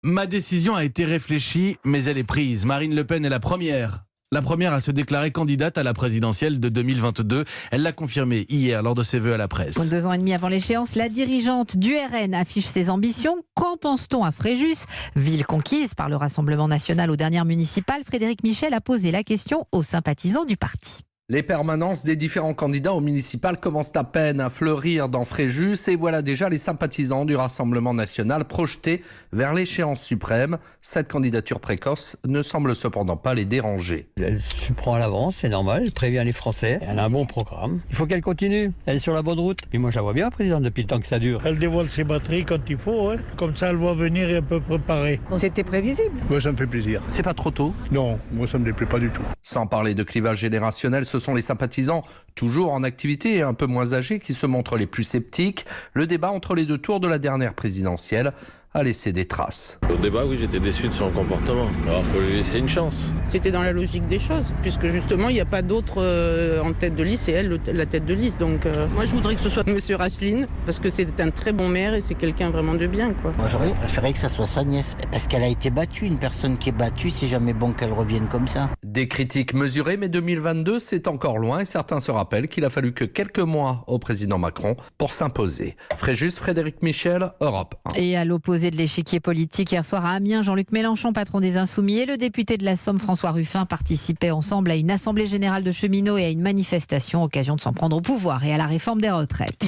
Ma décision a été réfléchie, mais elle est prise. Marine Le Pen est la première. La première à se déclarer candidate à la présidentielle de 2022. Elle l'a confirmé hier lors de ses vœux à la presse. 2 ans et demi avant l'échéance, la dirigeante du RN affiche ses ambitions. Qu'en pense-t-on à Fréjus, ville conquise par le Rassemblement national aux dernières municipales? Frédéric Michel a posé la question aux sympathisants du parti. Les permanences des différents candidats aux municipales commencent à peine à fleurir dans Fréjus et voilà déjà les sympathisants du Rassemblement national projetés vers l'échéance suprême. Cette candidature précoce ne semble cependant pas les déranger. Elle se prend à l'avance, c'est normal, elle prévient les Français, elle a un bon programme. Il faut qu'elle continue, elle est sur la bonne route. Et moi je la vois bien, présidente, depuis le temps que ça dure. Elle dévoile ses batteries quand il faut, comme ça elle voit venir et un peu préparée. C'était prévisible. Moi ça me fait plaisir. C'est pas trop tôt? Non, moi ça me déplaît pas du tout. Sans parler de clivage générationnel, ce sont les sympathisants toujours en activité et un peu moins âgés qui se montrent les plus sceptiques. Le débat entre les deux tours de la dernière présidentielle a laissé des traces. Au débat, oui, j'étais déçu de son comportement. Alors, il faut lui laisser une chance. C'était dans la logique des choses, puisque justement, il n'y a pas d'autre en tête de liste, c'est elle la tête de liste. Donc, moi, je voudrais que ce soit Monsieur Rachlin, parce que c'est un très bon maire et c'est quelqu'un vraiment de bien, quoi. Moi, j'aurais préféré que ça soit sa nièce, parce qu'elle a été battue. Une personne qui est battue, c'est jamais bon qu'elle revienne comme ça. Des critiques mesurées, mais 2022, c'est encore loin et certains se rappellent qu'il a fallu que quelques mois au président Macron pour s'imposer. Fréjus, Frédéric Michel, Europe 1. Et à l'opposé de l'échiquier politique, hier soir à Amiens, Jean-Luc Mélenchon, patron des Insoumis, et le député de la Somme, François Ruffin, participaient ensemble à une assemblée générale de cheminots et à une manifestation, occasion de s'en prendre au pouvoir et à la réforme des retraites.